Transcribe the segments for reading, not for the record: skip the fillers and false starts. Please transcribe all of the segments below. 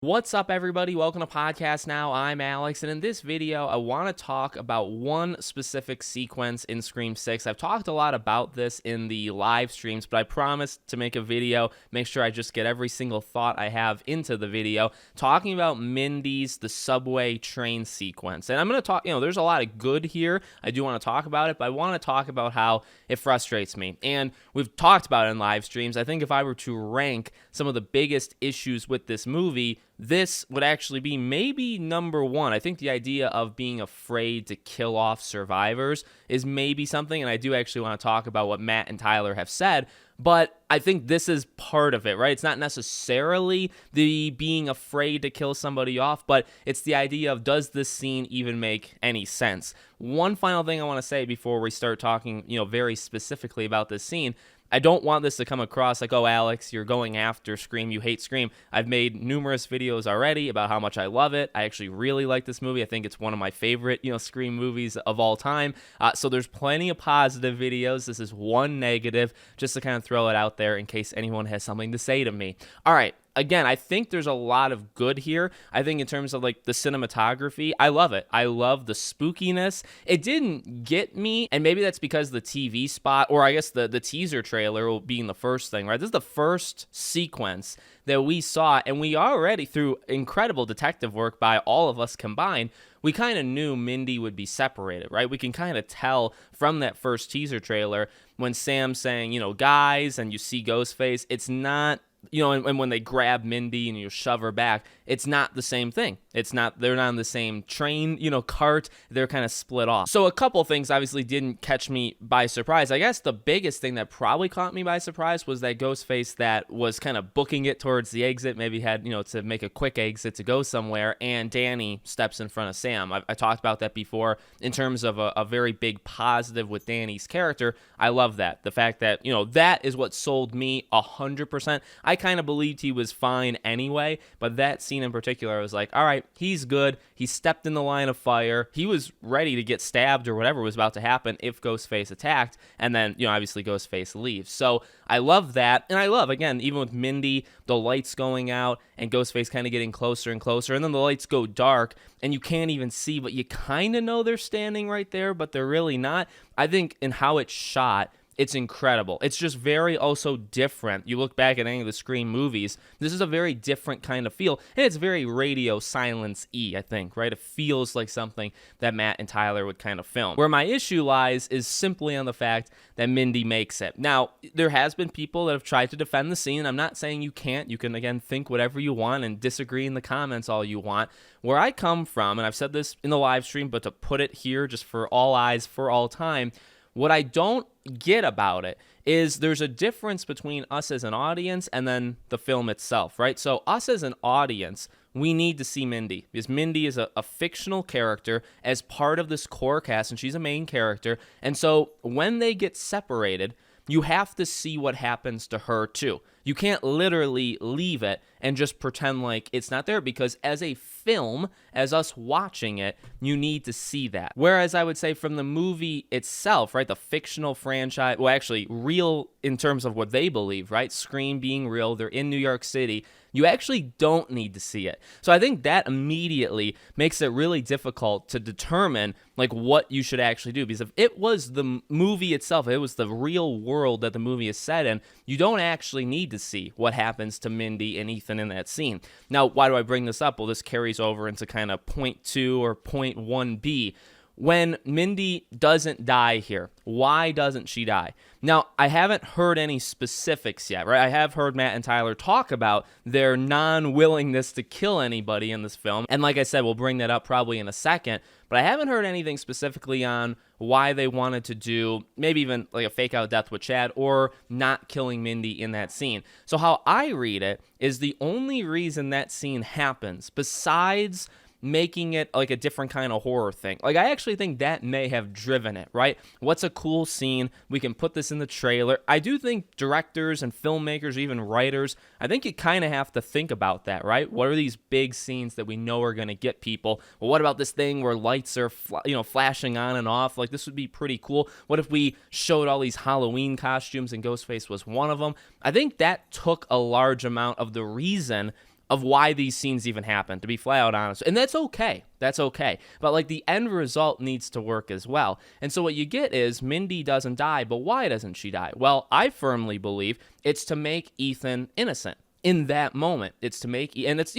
What's up, everybody? Welcome to Podcast Now. I'm Alex, and in this video, I want to talk about one specific sequence in Scream 6. I've talked a lot about this in the live streams, but I promised to make a video, make sure I just get every single thought I have into the video, talking about Mindy's The Subway Train sequence. And I'm going to talk, there's a lot of good here. I do want to talk about it, but I want to talk about how it frustrates me. And we've talked about it in live streams. I think if I were to rank some of the biggest issues with this movie, this would actually be maybe number one. I think the idea of being afraid to kill off survivors is maybe something, and I do actually want to talk about what Matt and Tyler have said, but I think this is part of it, right? It's not necessarily the being afraid to kill somebody off, but it's the idea of, does this scene even make any sense? One final thing I want to say before we start talking, very specifically about this scene. I don't want this to come across like, oh, Alex, you're going after Scream, you hate Scream. I've made numerous videos already about how much I love it. I actually really like this movie. I think it's one of my favorite, Scream movies of all time. So there's plenty of positive videos. This is one negative, just to kind of throw it out there in case anyone has something to say to me. All right. Again, I think there's a lot of good here. I think in terms of like the cinematography, I love it. I love the spookiness. It didn't get me, and maybe that's because the TV spot, or I guess the teaser trailer being the first thing, right? This is the first sequence that we saw, and we already, through incredible detective work by all of us combined, we kind of knew Mindy would be separated, right? We can kind of tell from that first teaser trailer when Sam's saying, guys, and you see Ghostface, it's not, and when they grab Mindy and you shove her back, it's not the same thing. They're not on the same train, cart. They're kind of split off. So a couple things obviously didn't catch me by surprise. I guess the biggest thing that probably caught me by surprise was that Ghostface that was kind of booking it towards the exit, maybe had, to make a quick exit to go somewhere, and Danny steps in front of Sam. I talked about that before in terms of a very big positive with Danny's character. I love that. The fact that, that is what sold me 100%. I kind of believed he was fine anyway, but that scene in particular, I was like, all right, he's good. He stepped in the line of fire. He was ready to get stabbed or whatever was about to happen if Ghostface attacked, and then, obviously Ghostface leaves. So I love that, and I love, again, even with Mindy, the lights going out and Ghostface kind of getting closer and closer, and then the lights go dark, and you can't even see, but you kind of know they're standing right there, but they're really not. I think in how it's shot, it's incredible. It's just very also different. You look back at any of the Scream movies, this is a very different kind of feel. And it's very radio silence-y, I think, right? It feels like something that Matt and Tyler would kind of film. Where my issue lies is simply on the fact that Mindy makes it. Now, there has been people that have tried to defend the scene. I'm not saying you can't. You can, again, think whatever you want and disagree in the comments all you want. Where I come from, and I've said this in the live stream, but to put it here just for all eyes, for all time, what I don't get about it is there's a difference between us as an audience and then the film itself, right? So us as an audience, we need to see Mindy because Mindy is a fictional character as part of this core cast, and she's a main character. And so when they get separated, you have to see what happens to her too. You can't literally leave it and just pretend like it's not there, because as a film, as us watching it, you need to see that. Whereas I would say from the movie itself, right, the fictional franchise, well, actually real in terms of what they believe, right, Scream being real, they're in New York City, you actually don't need to see it. So I think that immediately makes it really difficult to determine like what you should actually do, because if it was the movie itself, it was the real world that the movie is set in, you don't actually need to see what happens to Mindy and Ethan in that scene. Now, why do I bring this up? Well, this carries over into kind of point 2 or point 1B. When Mindy doesn't die here, why doesn't she die? Now, I haven't heard any specifics yet, right? I have heard Matt and Tyler talk about their non-willingness to kill anybody in this film. And like I said, we'll bring that up probably in a second. But I haven't heard anything specifically on why they wanted to do maybe even like a fake out death with Chad or not killing Mindy in that scene. So how I read it is the only reason that scene happens, besides making it like a different kind of horror thing, like I actually think that may have driven it, right? What's a cool scene? We can put this in the trailer. I do think directors and filmmakers, even writers, I think you kind of have to think about that, right? What are these big scenes that we know are going to get people? Well, what about this thing where lights are flashing on and off? Like, this would be pretty cool. What if we showed all these Halloween costumes and Ghostface was one of them? I think that took a large amount of the reason of why these scenes even happen, to be flat out honest. And that's okay. That's okay. But like the end result needs to work as well. And so what you get is Mindy doesn't die, but why doesn't she die? Well, I firmly believe it's to make Ethan innocent in that moment. It's to make, and it's,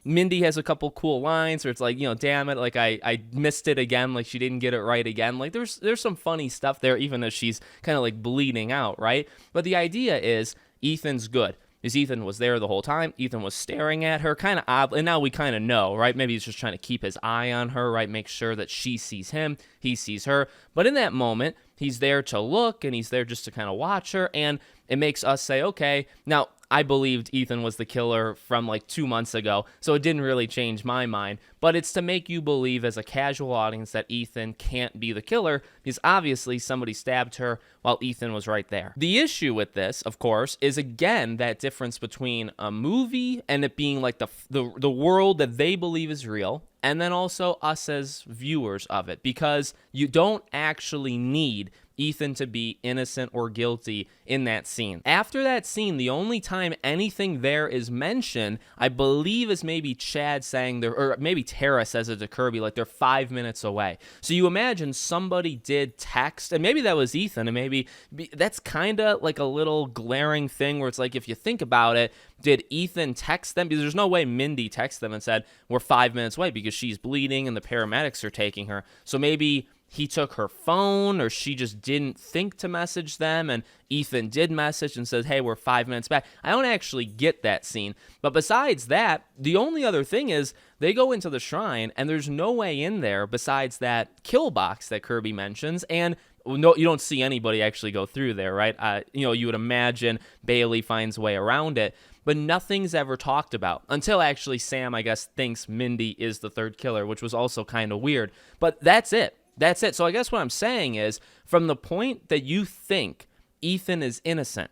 Mindy has a couple cool lines where it's like, damn it, like I missed it again, like she didn't get it right again. Like there's some funny stuff there, even as she's kind of like bleeding out, right? But the idea is Ethan's good. Because Ethan was there the whole time. Ethan was staring at her kind of odd, and now we kind of know, right? Maybe he's just trying to keep his eye on her, right? Make sure that she sees him, he sees her. But in that moment, he's there to look, and he's there just to kind of watch her, and it makes us say, okay, now I believed Ethan was the killer from like 2 months ago, so it didn't really change my mind. But it's to make you believe as a casual audience that Ethan can't be the killer, because obviously somebody stabbed her while Ethan was right there. The issue with this, of course, is again that difference between a movie and it being like the world that they believe is real, and then also us as viewers of it, because you don't actually need Ethan to be innocent or guilty in that scene. After that scene, the only time anything there is mentioned, I believe, is maybe Chad saying there, or maybe Tara says it to Kirby, like they're 5 minutes away. So you imagine somebody did text, and maybe that was Ethan, and maybe that's kind of like a little glaring thing where it's like, if you think about it, did Ethan text them? Because there's no way Mindy texted them and said, we're 5 minutes away, because she's bleeding and the paramedics are taking her. So maybe he took her phone, or she just didn't think to message them, and Ethan did message and says, hey, we're 5 minutes back. I don't actually get that scene. But besides that, the only other thing is they go into the shrine, and there's no way in there besides that kill box that Kirby mentions, and no, you don't see anybody actually go through there, right? You would imagine Bailey finds a way around it, but nothing's ever talked about until actually Sam, I guess, thinks Mindy is the third killer, which was also kind of weird. But that's it. That's it. So I guess what I'm saying is, from the point that you think Ethan is innocent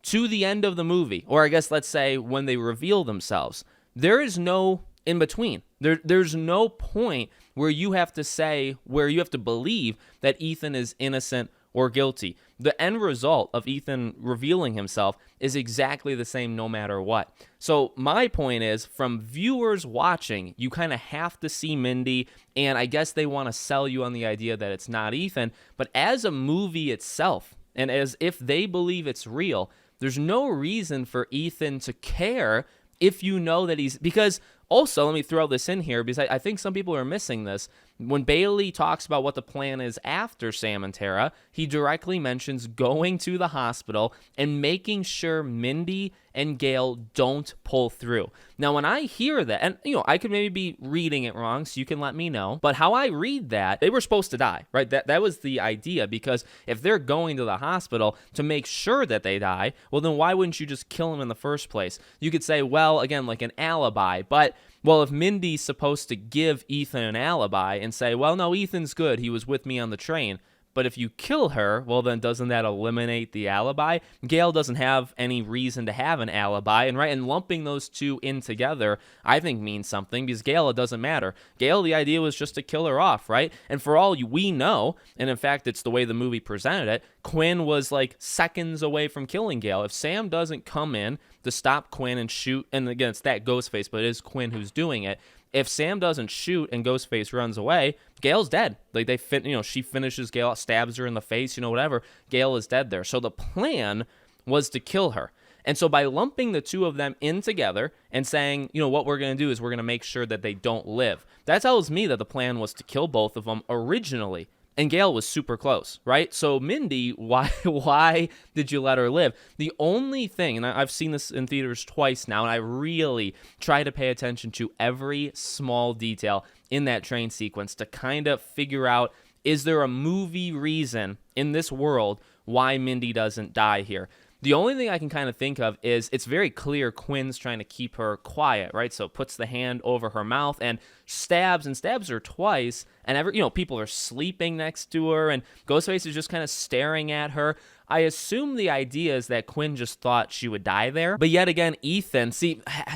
to the end of the movie, or I guess let's say when they reveal themselves, there is no in between. There's no point where you have to believe that Ethan is innocent or guilty. The end result of Ethan revealing himself is exactly the same no matter what. So my point is, from viewers watching, you kind of have to see Mindy, and I guess they want to sell you on the idea that it's not Ethan, but as a movie itself, and as if they believe it's real, there's no reason for Ethan to care if you know that he's, because also, let me throw this in here, because I think some people are missing this. When Bailey talks about what the plan is after Sam and Tara, he directly mentions going to the hospital and making sure Mindy and Gale don't pull through. Now, when I hear that, and I could maybe be reading it wrong, so you can let me know, but how I read that, they were supposed to die, right? That was the idea, because if they're going to the hospital to make sure that they die, well, then why wouldn't you just kill them in the first place? You could say, well, again, like an alibi, but well, if Mindy's supposed to give Ethan an alibi and say, well, no, Ethan's good, he was with me on the train, but if you kill her, well, then doesn't that eliminate the alibi? Gale doesn't have any reason to have an alibi, and lumping those two in together, I think means something, because Gale, it doesn't matter. Gale, the idea was just to kill her off, right? And for all we know, and in fact, it's the way the movie presented it, Quinn was like seconds away from killing Gale. If Sam doesn't come in to stop Quinn and shoot, and again, it's that Ghostface, but it is Quinn who's doing it. If Sam doesn't shoot and Ghostface runs away, Gale's dead. Like she finishes Gale, stabs her in the face, whatever. Gale is dead there. So the plan was to kill her. And so by lumping the two of them in together and saying, what we're going to do is we're going to make sure that they don't live, that tells me that the plan was to kill both of them originally. And Gale was super close, right? So Mindy, why did you let her live? The only thing, and I've seen this in theaters twice now, and I really try to pay attention to every small detail in that train sequence to kind of figure out, is there a movie reason in this world why Mindy doesn't die here? The only thing I can kind of think of is it's very clear Quinn's trying to keep her quiet, right? So puts the hand over her mouth and stabs her twice, and people are sleeping next to her, and Ghostface is just kind of staring at her. I assume the idea is that Quinn just thought she would die there. But yet again, Ethan,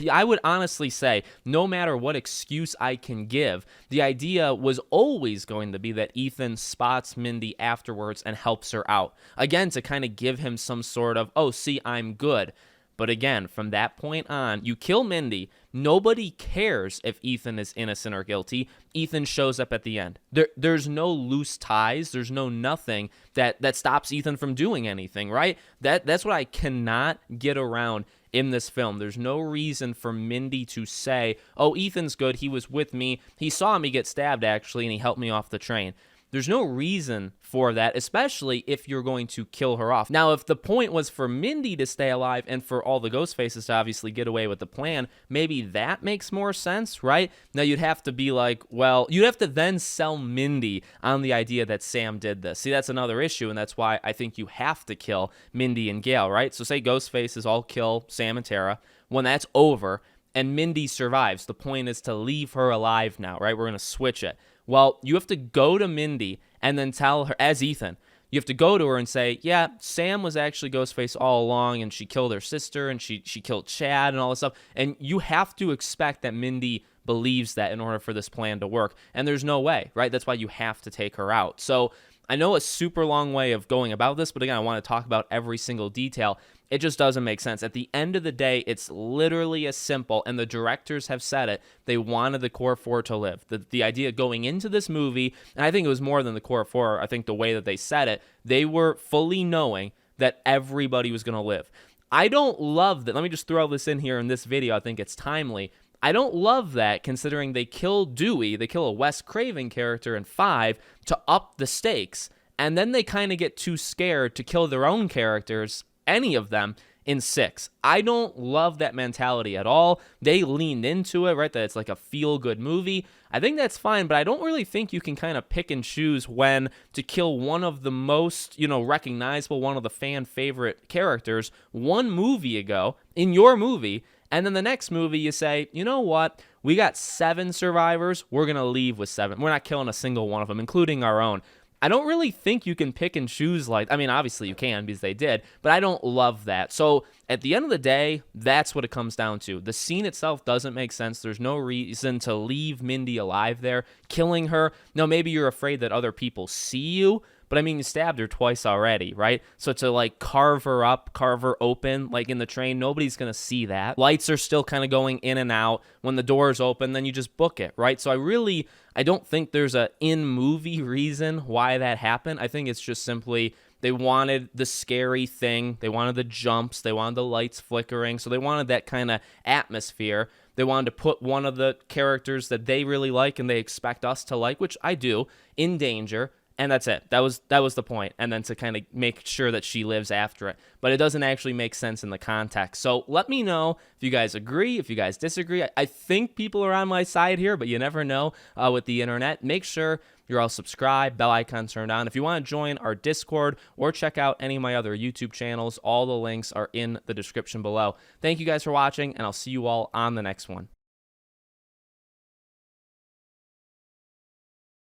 I would honestly say, no matter what excuse I can give, the idea was always going to be that Ethan spots Mindy afterwards and helps her out. Again, to kind of give him some sort of, oh, see, I'm good. But again, from that point on, you kill Mindy. Nobody cares if Ethan is innocent or guilty. Ethan shows up at the end. There's no loose ties. There's no nothing that stops Ethan from doing anything, right? That's what I cannot get around in this film. There's no reason for Mindy to say, oh, Ethan's good. He was with me. He saw me get stabbed, actually, and he helped me off the train. There's no reason for that, especially if you're going to kill her off. Now, if the point was for Mindy to stay alive and for all the Ghostfaces to obviously get away with the plan, maybe that makes more sense, right? Now, you'd have to be like, well, you'd have to then sell Mindy on the idea that Sam did this. See, that's another issue, and that's why I think you have to kill Mindy and Gale, right? So say Ghostfaces all kill Sam and Tara. When that's over and Mindy survives, the point is to leave her alive now, right? We're going to switch it. Well, you have to go to Mindy and then tell her, as Ethan, you have to go to her and say, yeah, Sam was actually Ghostface all along, and she killed her sister, and she killed Chad and all this stuff. And you have to expect that Mindy believes that in order for this plan to work. And there's no way, right? That's why you have to take her out. So I know a super long way of going about this, but again, I want to talk about every single detail. It just doesn't make sense. At the end of the day, it's literally as simple, and the directors have said it. They wanted the core four to live. The idea going into this movie, and I think it was more than the core four, I think the way that they said it, they were fully knowing that everybody was going to live. I don't love that. Let me just throw this in here in this video. I think it's timely. I don't love that, considering they kill Dewey, they kill a Wes Craven character in 5 to up the stakes, and then they kind of get too scared to kill their own characters, any of them, in 6. I don't love that mentality at all. They leaned into it, right, that it's like a feel-good movie. I think that's fine, but I don't really think you can kind of pick and choose when to kill one of the most, recognizable, one of the fan favorite characters one movie ago in your movie. And then the next movie, you say, you know what? We got 7 survivors. We're going to leave with 7. We're not killing a single one of them, including our own. I don't really think you can pick and choose obviously you can because they did, but I don't love that. So at the end of the day, that's what it comes down to. The scene itself doesn't make sense. There's no reason to leave Mindy alive there, killing her. Now, maybe you're afraid that other people see you, but I mean, you stabbed her twice already, right? So to carve her up, carve her open, in the train, nobody's going to see that. Lights are still kind of going in and out. When the doors open, then you just book it, right? So I don't think there's a in-movie reason why that happened. I think it's just simply they wanted the scary thing. They wanted the jumps. They wanted the lights flickering. So they wanted that kind of atmosphere. They wanted to put one of the characters that they really like and they expect us to like, which I do, in danger. And that's it. That was the point. And then to kind of make sure that she lives after it. But it doesn't actually make sense in the context. So let me know if you guys agree, if you guys disagree. I think people are on my side here, but you never know with the internet. Make sure you're all subscribed, bell icon turned on. If you want to join our Discord or check out any of my other YouTube channels, all the links are in the description below. Thank you guys for watching, and I'll see you all on the next one.